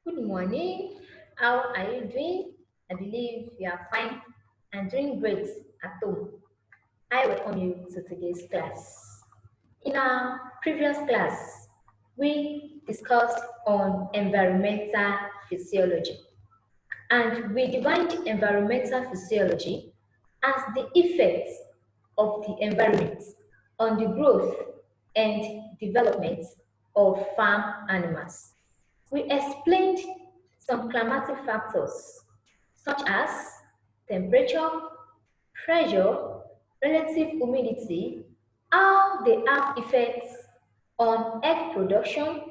Good morning. How are you doing? I believe you are fine and doing great at home. I welcome you to today's class. In our previous class, we discussed on environmental physiology, and we defined environmental physiology as the effects of the environment on the growth and development of farm animals. We explained some climatic factors such as temperature, pressure, relative humidity, how they have effects on egg production,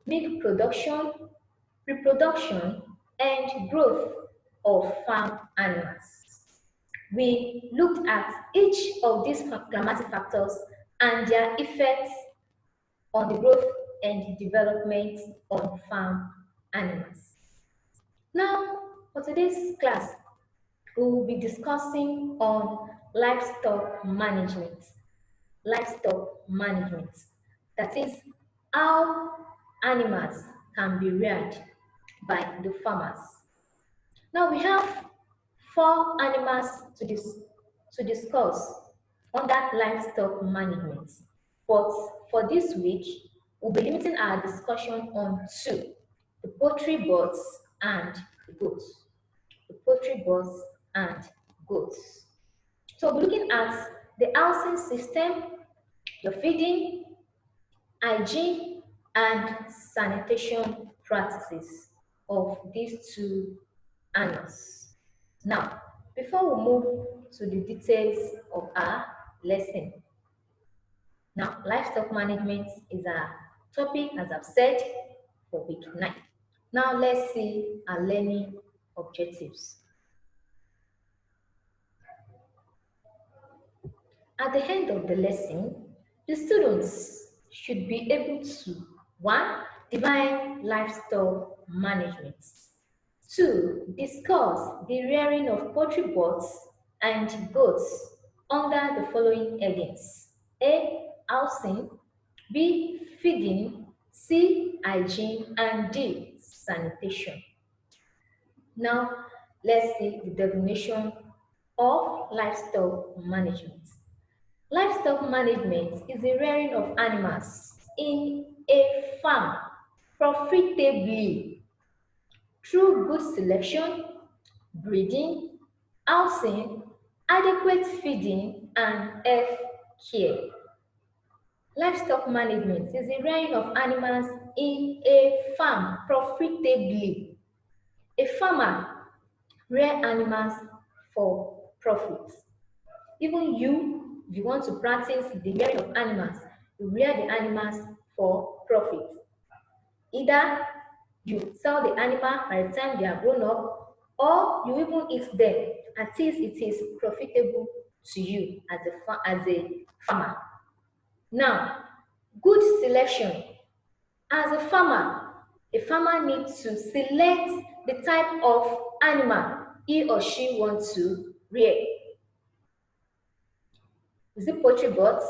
milk production, reproduction, and growth of farm animals. We looked at each of these climatic factors and their effects on the growth and development of farm animals. Now, for today's class, we will be discussing on livestock management. Livestock management. That is how animals can be reared by the farmers. Now we have four animals to discuss under livestock management. But for this week, we'll be limiting our discussion on two, the poultry birds and the goats. The poultry birds and goats. So we're looking at the housing system, the feeding, hygiene, and sanitation practices of these two animals. Now, before we move to the details of our lesson, now livestock management is a topic, as I've said, for week 9. Now let's see our learning objectives. At the end of the lesson, the students should be able to 1. Define livestock management. 2. Discuss the rearing of poultry birds and goats under the following headings: A. Housing, B. Feeding, C. Hygiene, and D. Sanitation. Now, let's see the definition of livestock management. Livestock management is the rearing of animals in a farm profitably through good selection, breeding, housing, adequate feeding, and health care. Livestock management is the rearing of animals in a farm profitably. A farmer rears animals for profit. Even you, if you want to practice the rearing of animals, you rear the animals for profit. Either you sell the animal by the time they are grown up, or you even eat them, at least it is profitable to you as a farmer. Now, good selection. As a farmer needs to select the type of animal he or she wants to rear. Is it poultry birds,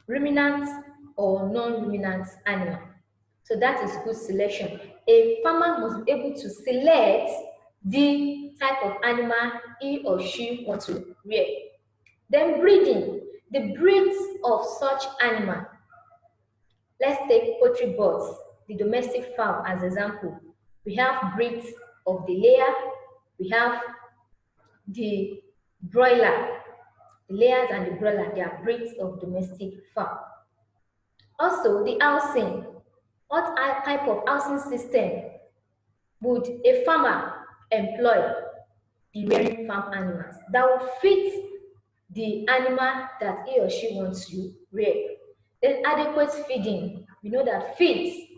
ruminants, or non-ruminant animal? So that is good selection. A farmer must be able to select the type of animal he or she wants to rear. Then breeding, the breeds of such animal. Let's take poultry birds, the domestic fowl as example. We have breeds of the layer, we have the broiler. The layers and the broiler, they are breeds of domestic fowl. Also, the housing. What type of housing system would a farmer employ the rearing farm animals that will fit the animal that he or she wants to rear? Then adequate feeding. We know that feeds,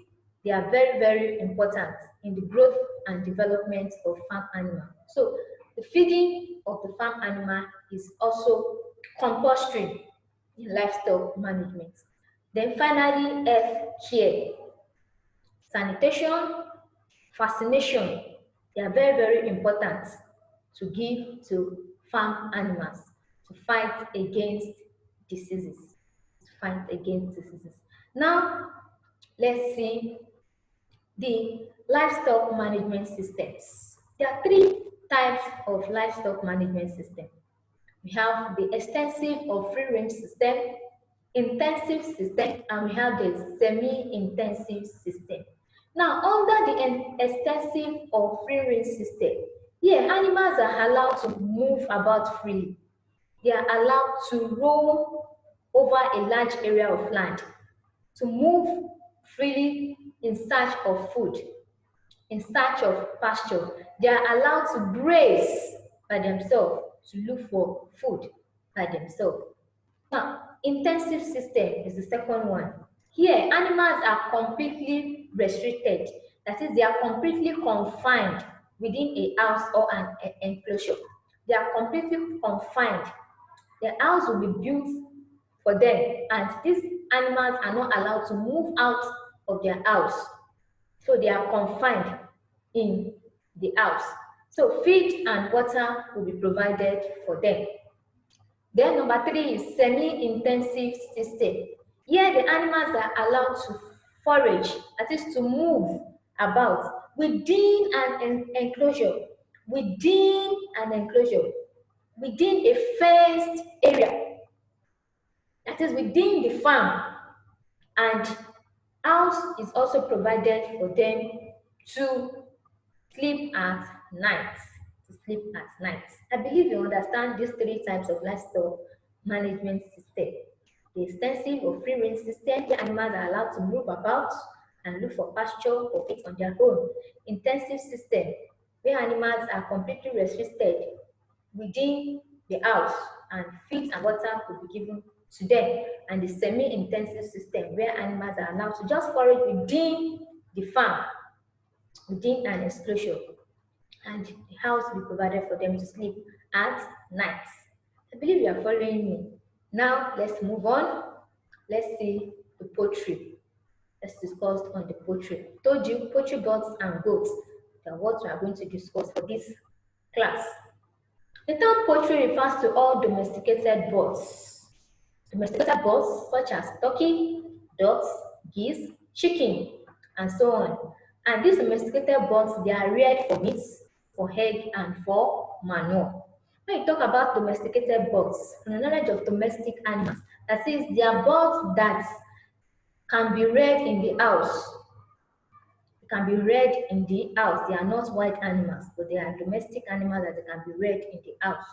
they are very, very important in the growth and development of farm animals. So the feeding of the farm animal is also compulsory in livestock management. Then finally, health care. Sanitation, vaccination, they are very, very important to give to farm animals to fight against diseases. Now, let's see the livestock management systems. There are three types of livestock management system. We have the extensive or free-range system, intensive system, and we have the semi-intensive system. Now, under the extensive or free-range system, here animals are allowed to move about freely. They are allowed to roam over a large area of land, to move freely in search of food, in search of pasture. They are allowed to graze by themselves, to look for food by themselves. Now, intensive system is the second one. Here, animals are completely restricted. That is, they are completely confined within a house or an enclosure. They are completely confined. The house will be built for them, and these animals are not allowed to move out of their house. So they are confined in the house. So feed and water will be provided for them. Then number three is semi-intensive system. Here the animals are allowed to forage, that is to move about within an enclosure, within an enclosure, within a fenced area, that is within the farm, and house is also provided for them to sleep at night. To sleep at night. I believe you understand these three types of livestock management system. The extensive or free range system, where animals are allowed to move about and look for pasture or eat on their own. Intensive system, where animals are completely restricted within the house and feed and water could be given to them. And the semi-intensive system, where animals are allowed to just forage within the farm, within an enclosure, and the house will be provided for them to sleep at night. I believe you are following me. Now let's move on. Let's see the poultry. Let's discuss on the poultry. Told you poultry, birds and goats are what we are going to discuss for this class. The term poultry refers to all domesticated birds. Domesticated birds such as turkey, ducks, geese, chicken, and so on. And these domesticated birds, they are reared for meat, for egg, and for manure. When you talk about domesticated birds, from the knowledge of domestic animals, that is, they are birds that can be reared in the house. They can be reared in the house. They are not wild animals, but they are domestic animals that they can be reared in the house.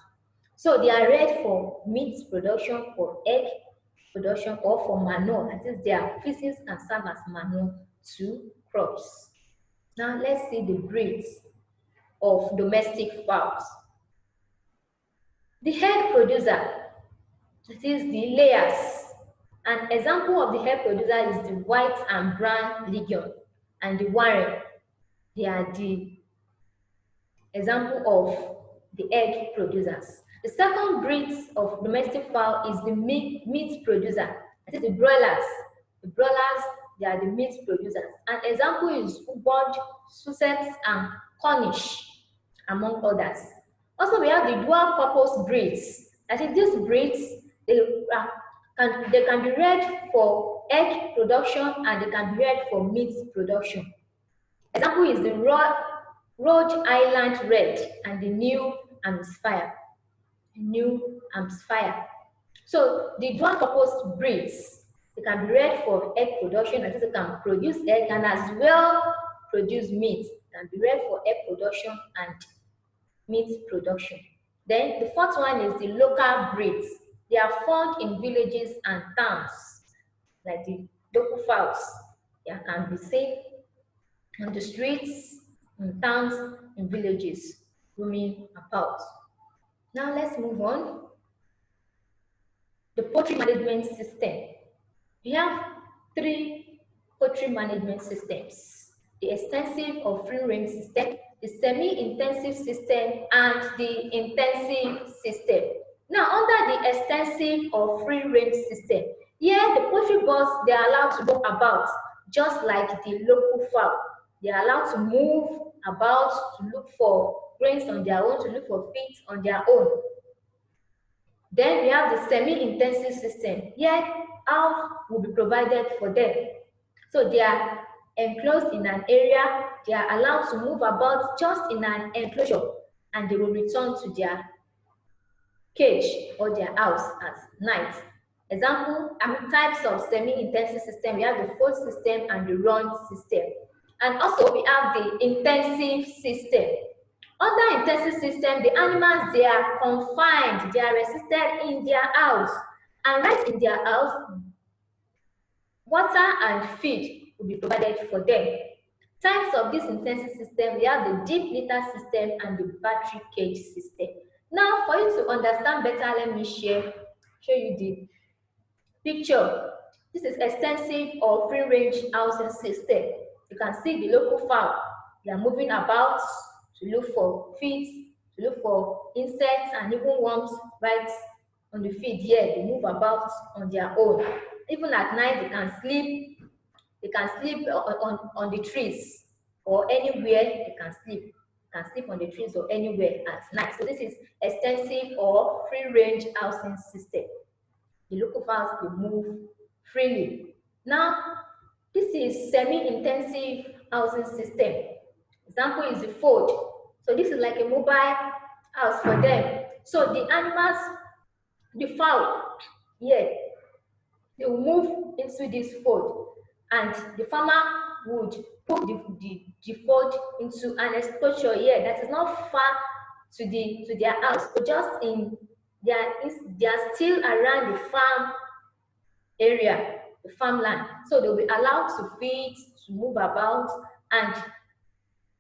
So they are reared for meat production, for egg production, or for manure. That is, their feces can serve as manure to crops. Now let's see the breeds of domestic fowls. The egg producer, that is the layers. An example of the egg producer is the white and brown leghorn and the warren. They are the example of the egg producers. The second breed of domestic fowl is the meat producer. That is the broilers. The broilers, they are the meat producers. An example is Hubbard, Sussex, and Cornish, among others. Also, we have the dual purpose breeds. That is, these breeds, they can be reared for egg production and they can be reared for meat production. Example is the Rhode Island Red and the New Hampshire. So the dual purpose breeds, they can be reared for egg production, that is, they can produce egg and as well produce meat. They can be reared for egg production and meat production. Then the fourth one is the local breeds. They are found in villages and towns, like the local fowls. They can be seen on the streets, in towns, in villages, roaming about. Now let's move on. The poultry management system. We have three poultry management systems: the extensive or free-range system, the semi-intensive system, and the intensive system. Now, under the extensive or free-range system, here the poultry birds, they are allowed to go about just like the local fowl. They are allowed to move about, to look for grains on their own, to look for feed on their own. Then we have the semi-intensive system. Here, house will be provided for them. So their enclosed in an area. They are allowed to move about just in an enclosure, and they will return to their cage or their house at night. Example, types of semi-intensive system. We have the fold system and the run system. And also we have the intensive system. Under intensive system, the animals, they are confined, they are restricted in their house. And right in their house, water and feed will be provided for them. Types of this intensive system, we have the deep litter system and the battery cage system. Now, for you to understand better, let me show you the picture. This is extensive or free-range housing system. You can see the local fowl. They are moving about to look for feeds, to look for insects and even worms right on the feed here. They move about on their own. Even at night, they can sleep. They can sleep on the trees or anywhere they can sleep. They can sleep on the trees or anywhere at night. So this is extensive or free-range housing system. The local fowls will move freely. Now, this is semi-intensive housing system. Example is the fold. So this is like a mobile house for them. So the animals, the fowl, here, they will move into this fold, and the farmer would put the fold into an enclosure here that is not far to their house, but just in they are still around the farm area, the farmland. So they'll be allowed to feed, to move about, and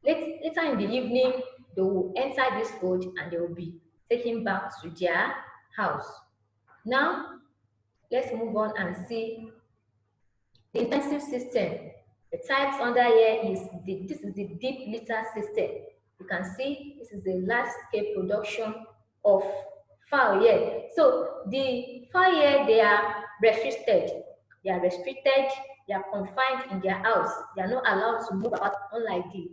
later in the evening, they will enter this fold and they will be taken back to their house. Now, let's move on and see the intensive system. The types under here is this is the deep litter system. You can see this is the large scale production of fowl here. So the fowl here, they are restricted. They are restricted, they are confined in their house. They are not allowed to move about, unlike the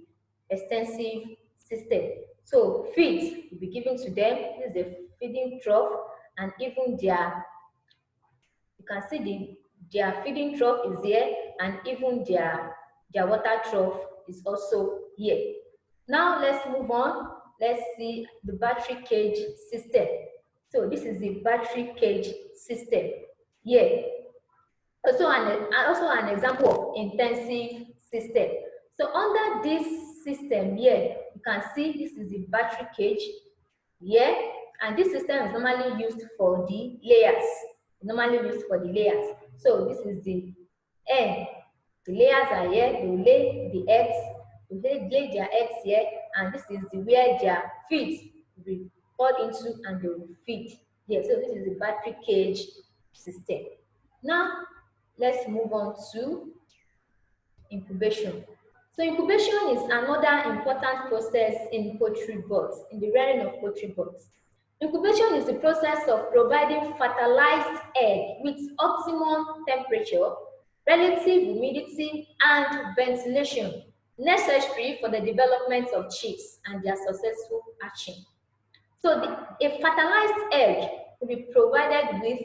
extensive system. So feeds will be given to them. This is the feeding trough, and even you can see their feeding trough is here, and even their water trough is also here. Now let's move on. Let's see the battery cage system. So this is the battery cage system here. Also an example of intensive system. So under this system here, you can see this is the battery cage here, and this system is normally used for the layers. So this is the end. The layers are here. They will lay the eggs. They lay their eggs here, and this is where their feed will be poured into, and they will feed here. So this is the battery cage system. Now let's move on to incubation. So incubation is another important process in poultry birds, in the rearing of poultry birds. Incubation is the process of providing fertilized egg with optimum temperature, relative humidity, and ventilation necessary for the development of chicks and their successful hatching. So a fertilized egg will be provided with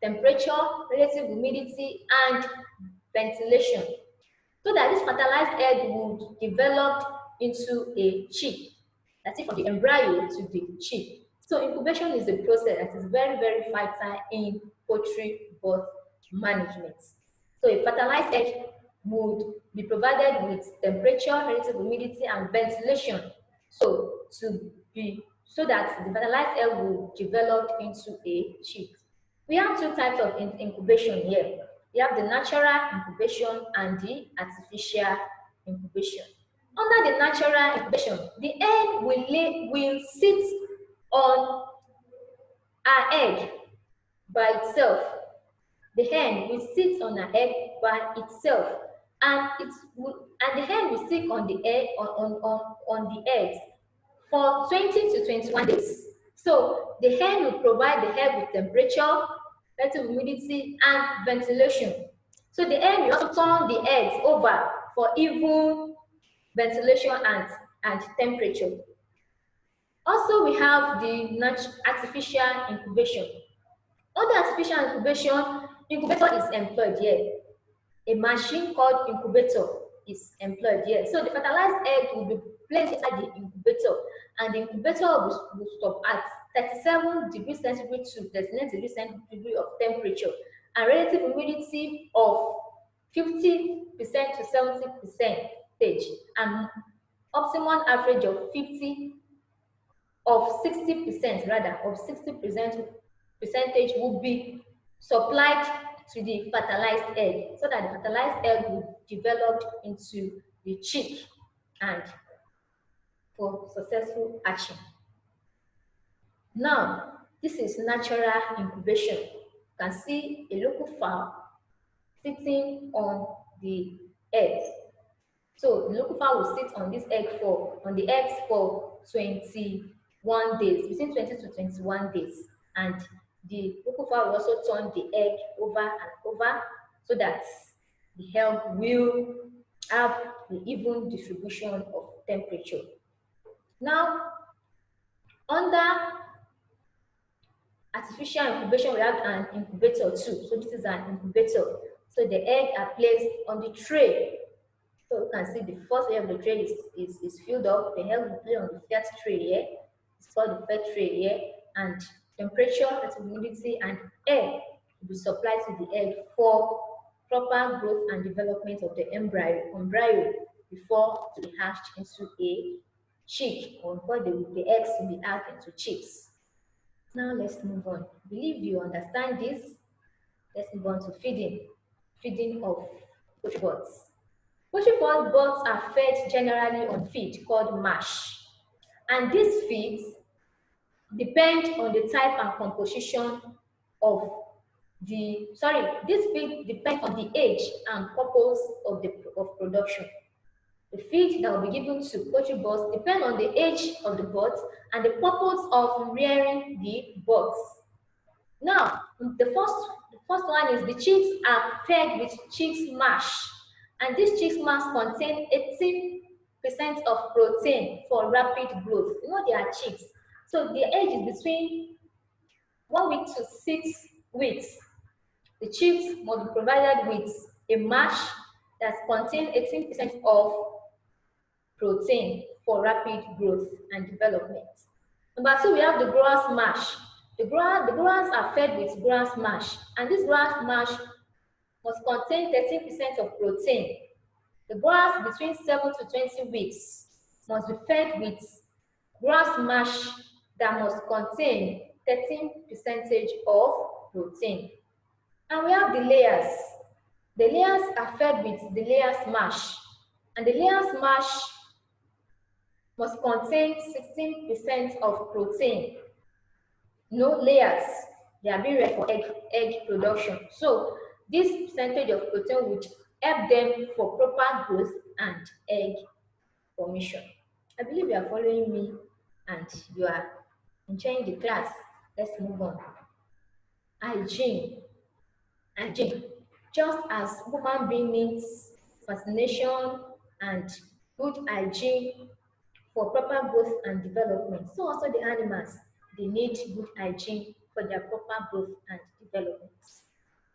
temperature, relative humidity, and ventilation, so that this fertilized egg would develop into a chick. That's it, from the embryo to the chick. So incubation is a process that is very, very vital in poultry birth management. So a fertilized egg would be provided with temperature, relative humidity, and ventilation. So that the fertilized egg will develop into a chick. We have two types of incubation here. We have the natural incubation and the artificial incubation. Under the natural incubation, the egg will sit on an egg by itself. The hen will sit on an egg by itself, and the hen will sit on the egg on the egg for 20 to 21 days. So the hen will provide the egg with temperature, relative humidity, and ventilation. So the hen will also turn the eggs over for even ventilation and temperature. Also, we have the artificial incubation. Under artificial incubation, incubator is employed here. A machine called incubator is employed here. So the fertilized egg will be placed inside the incubator, and the incubator will stop at 37 degrees centigrade to 39 degrees centigrade of temperature, and relative humidity of 50% to 70%, and optimum average of 60% rather of 60% percentage will be supplied to the fertilized egg, so that the fertilized egg will develop into the chick and for successful hatching. Now, this is natural incubation. You can see a local fowl sitting on the eggs. So the local fowl will sit on this on the eggs for 21 days, between 20 to 21 days. And the local fowl will also turn the egg over and over so that the egg will have the even distribution of temperature. Now, under artificial incubation, we have an incubator too. So this is an incubator. So the egg are placed on the tray. So you can see the first layer of the tray is filled up. The egg will be on the first tray here. It's called the first tray here. And temperature, humidity, and air will be supplied to the egg for proper growth and development of the embryo before to be hatched into a chick, or before the eggs will be hatched into chicks. Now let's move on. I believe you understand this. Let's move on to feeding of poultry birds. Poultry birds are fed generally on feed called mash, and these feeds depend on the type and composition of this feed depends on the age and purpose of production. The feed that will be given to poultry birds depend on the age of the birds and the purpose of rearing the birds. Now, the first one is the chicks are fed with chicks mash, and this chicks mash contain 18% of protein for rapid growth. You know they are chicks, so the age is between 1 week to 6 weeks. The chicks must be provided with a mash that contains 18% of protein for rapid growth and development. Number 2, we have the grass mash. The growers are fed with grass mash, and this grass mash must contain 13% of protein. The growers between 7 to 20 weeks must be fed with grass mash that must contain 13% of protein. And we have the layers. The layers are fed with the layers mash, and the layers mash must contain 16% of protein. No layers, they are being ready for egg production. So this percentage of protein will help them for proper growth and egg formation. I believe you are following me and you are enjoying the class. Let's move on. Hygiene. Just as human being needs vaccination and good hygiene for proper growth and development, so also the animals, they need good hygiene for their proper growth and development.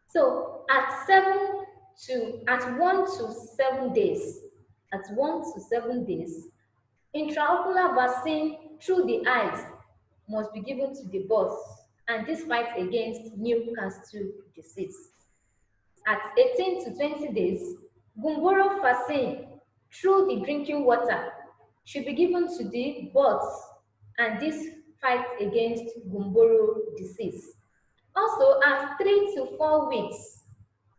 So at 1 to 7 days, intraocular vaccine through the eyes must be given to the birds, and this fights against Newcastle disease. At 18 to 20 days, Gumboro vaccine through the drinking water should be given to the birds, and this fights against Gumboro disease. Also, at 3 to 4 weeks,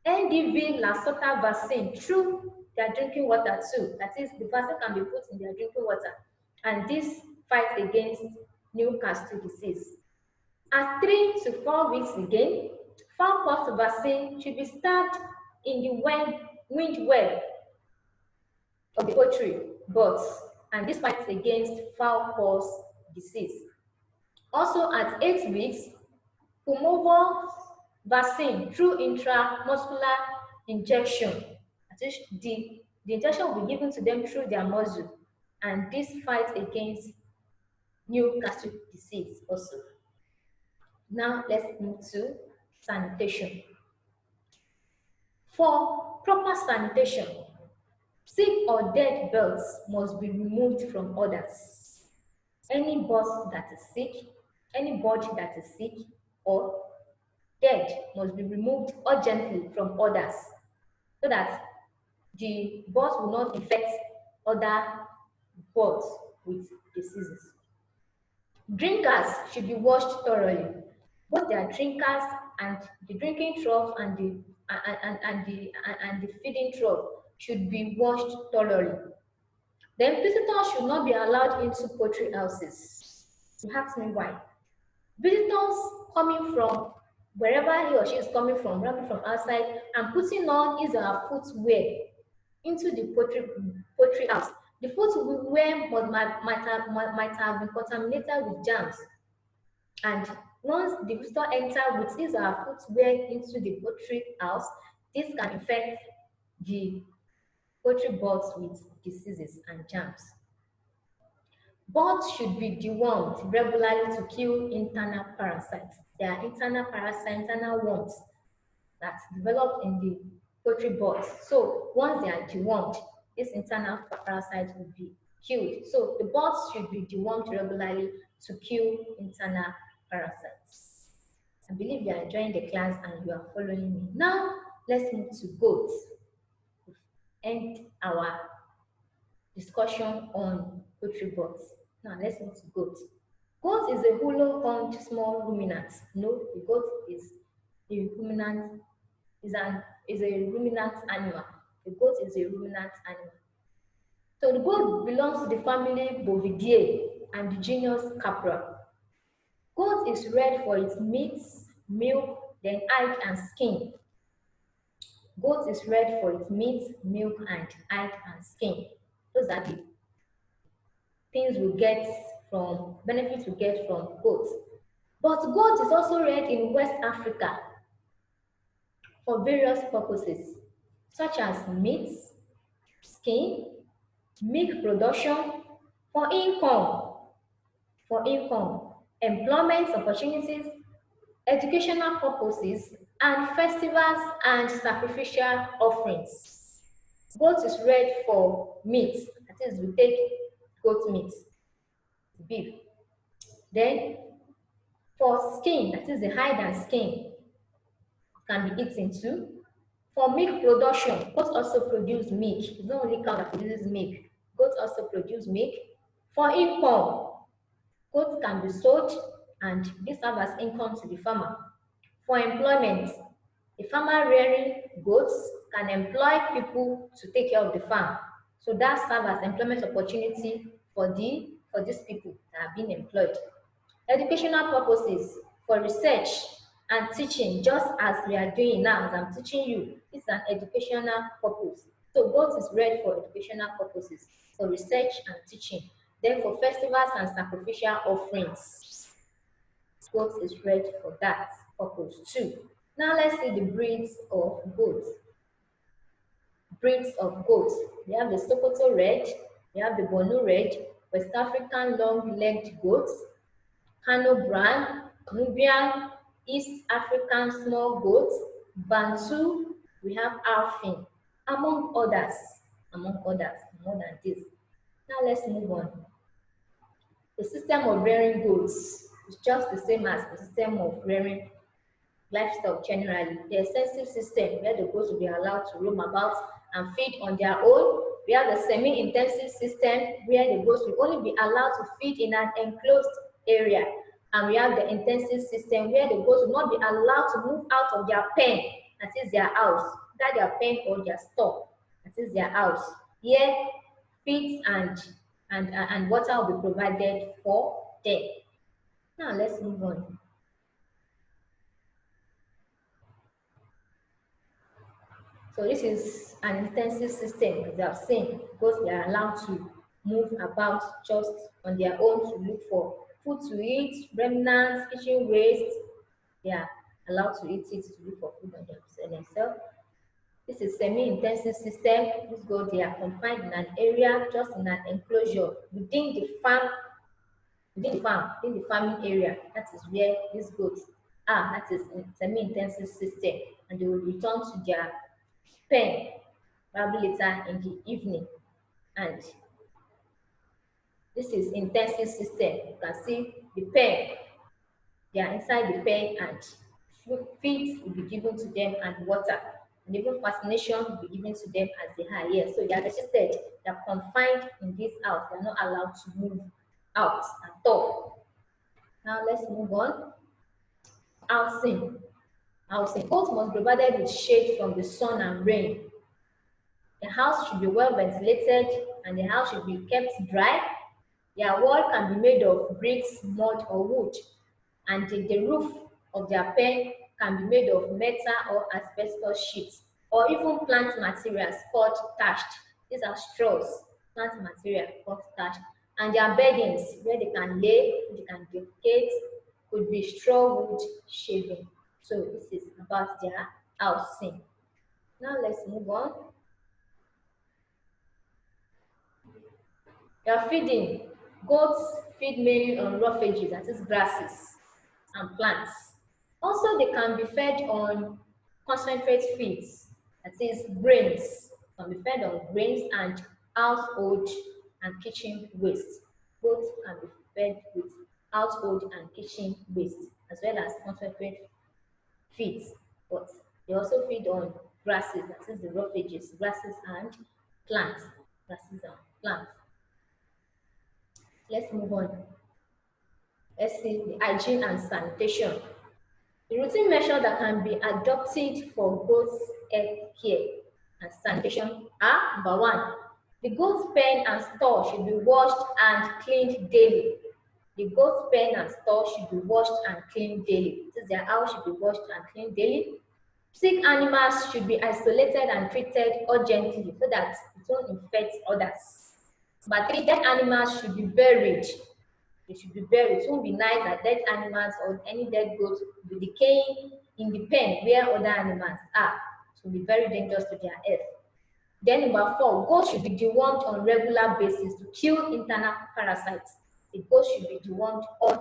NDV Lasota vaccine through their drinking water too. That is, the vaccine can be put in their drinking water, and this fights against Newcastle disease. At 3 to 4 weeks again, fowl-pox vaccine should be stabbed in the wing web of the poultry birds, and this fights against fowl-pox disease. Also, at 8 weeks, pulmoval vaccine through intramuscular injection. The injection will be given to them through their muzzle, and this fights against Newcastle disease also. Now let's move to sanitation. For proper sanitation, Sick or dead birds must be removed from others. Any bird that is sick, any bird that is sick or dead must be removed urgently from others so that the birds will not infect other birds with diseases. Drinkers should be washed thoroughly. Both their drinkers and the drinking trough and the feeding trough should be washed thoroughly. Then visitors should not be allowed into poultry houses. You ask me why. Visitors coming from wherever he or she is coming from, running from outside, and putting on his or her footwear into the poultry house. The footwear might have been contaminated with germs, and once the visitor enter with his or her footwear into the poultry house, this can infect the poultry birds with diseases and germs. Birds should be dewormed regularly to kill internal parasites. There are internal parasites, internal worms that develop in the poultry birds. So once they are dewormed, these internal parasites will be killed. So the birds should be dewormed regularly to kill internal parasites. I believe you are enjoying the class and you are following me. Now let's move to goats. End our discussion on poultry birds. Now let's move to goats. Goat is a hollow-horned small ruminant. No, the goat is a ruminant, is a ruminant animal. The goat is a ruminant animal. So the goat belongs to the family Bovidae and the genus Capra. Goat is red for its meat, milk, then hide and skin. Goat is red for its meat, milk, and hide and skin. Those are the things we get from benefits we get from goats. But goat is also red in West Africa for various purposes, such as meat, skin, milk production, for income, employment opportunities, educational purposes, and festivals and sacrificial offerings. Goat is red for meat, that is, we take goat meat, beef. Then for skin, that is the hide and skin, can be eaten too. For milk production, goats also produce milk. It's not only cow that produces milk. Goats also produce milk. For income, goats can be sold and this serves as income to the farmer. For employment, a farmer rearing goats can employ people to take care of the farm. So that serves as employment opportunity for these people that are being employed. Educational purposes, for research and teaching, just as we are doing now, as I'm teaching you, it's an educational purpose. So goat is red for educational purposes, for research and teaching. Then for festivals and sacrificial offerings, goat is red for that purpose too. Now let's see the breeds of goats. Breeds of goats. We have the Sokoto red, we have the Borno red, West African long-legged goats, Kano Brown, Nubian, East African small goats, Bantu, we have Alfin, among others, more than this. Now let's move on. The system of rearing goats is just the same as the system of rearing livestock generally. The extensive system where the goats will be allowed to roam about and feed on their own. We have the semi-intensive system where the goats will only be allowed to feed in an enclosed area. And we have the intensive system where the goats will not be allowed to move out of their pen, that is their house, either their pen or their store, that is their house. Here, feeds and water will be provided for them. Now let's move on. So this is an intensive system, as you have seen, because they are allowed to move about just on their own to look for food to eat, remnants, kitchen waste. They are allowed to eat it to look for food on themselves. This is semi-intensive system. These goats, they are confined in an area, just in an enclosure within the farming area. That is where these goats are. That is semi-intensive system, and they will return to their pen probably later in the evening. And this is intensive system. You can see the pen, they are inside the pen, and feed will be given to them, and water, and even fascination will be given to them as they are here. So they are restricted, they are confined in this house, they are not allowed to move out at all. Now let's move on. Housing. Housing. Both must be provided with shade from the sun and rain. The house should be well ventilated and the house should be kept dry. Their wall can be made of bricks, mud, or wood, and the roof of their pen can be made of metal or asbestos sheets, or even plant materials called thatched. These are straws, plant material called thatched. And their beddings, where they can lay, they can defecate, could be straw wood shaving. So this is about their housing. Now let's move on. They are feeding. Goats feed mainly on roughages, that is grasses and plants. Also, they can be fed on concentrate feeds, that is grains. Can be fed on grains and household and kitchen waste. Both can be fed with household and kitchen waste, as well as concentrate feeds. But they also feed on grasses, that is the roughages, grasses and plants. Grasses and plants. Let's move on. Let's see the hygiene and sanitation. The routine measures that can be adopted for goats' health care and sanitation are: number one, the goat's pen and store should be washed and cleaned daily. The goat's pen and store should be washed and cleaned daily. This is their house should be washed and cleaned daily. Sick animals should be isolated and treated urgently so that it won't infect others. Number three, dead animals should be buried. They should be buried. It won't be nice that dead animals or any dead goats will be decaying in the pen where other animals are. It will be very dangerous to their health. Then number four, goats should be dewormed on regular basis to kill internal parasites. The goats should be dewormed on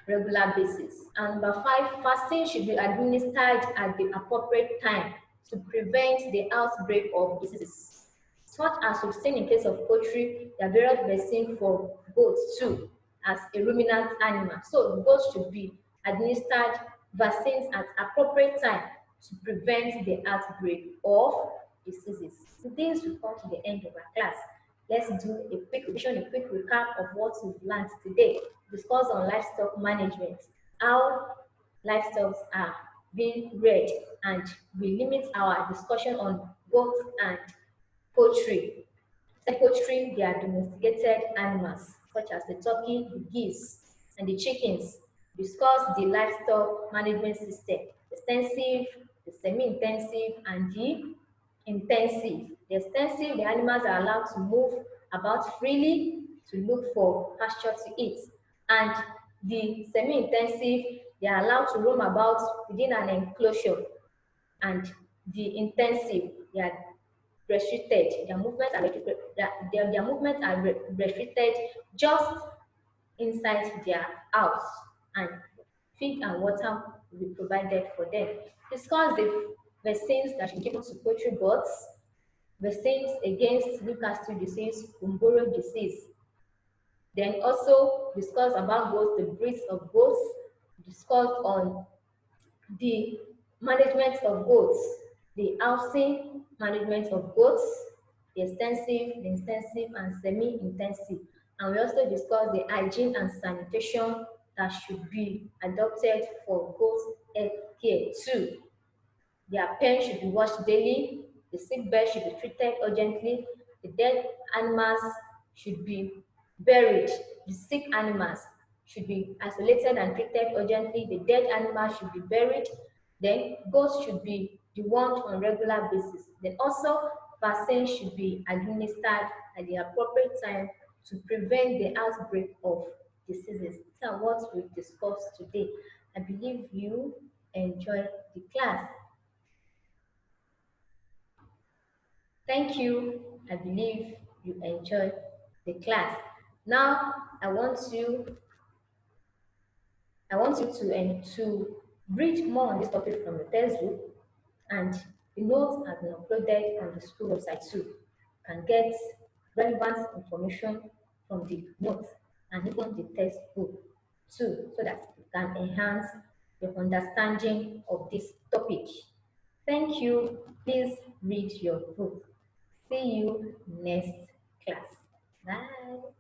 regular basis. And number five, vaccine should be administered at the appropriate time to prevent the outbreak of diseases. Such as we've seen in case of poultry, there are various vaccines for goats too, as a ruminant animal. So goats should be administered vaccines at appropriate time to prevent the outbreak of diseases. With this, we come to the end of our class. Let's do a quick revision, a quick recap of what we've learned today. Discuss on livestock management, how livestock are being reared, and we limit our discussion on goats and poultry. Like poultry, they are domesticated animals, such as the turkey, the geese, and the chickens. Discuss the livestock management system: extensive, the semi-intensive, and the intensive. The extensive, the animals are allowed to move about freely to look for pasture to eat. And the semi-intensive, they are allowed to roam about within an enclosure. And the intensive, they are restricted. Their movements are restricted just inside their house, and feed and water will be provided for them. Discuss the vaccines that should be given to poultry birds, vaccines against Newcastle disease, Gumboro disease. Then also discuss about goats, the breeds of goats, discuss on the management of goats, the housing management of goats, the intensive, and semi-intensive. And we also discuss the hygiene and sanitation that should be adopted for goats health care too. Their pen should be washed daily, the sick bed should be treated urgently, the dead animals should be buried, the sick animals should be isolated and treated urgently, the dead animals should be buried, then goats should be dewormed on regular basis. Then also vaccines should be administered at the appropriate time to prevent the outbreak of diseases. These are what we've discussed today. I believe you enjoyed the class. Thank you. I believe you enjoyed the class. Now I want you to read more on this topic from the textbook, and The notes have been uploaded on the school website too. You can get relevant information from the notes and even the textbook too, so that you can enhance your understanding of this topic. Thank you. Please read your book. See you next class. Bye.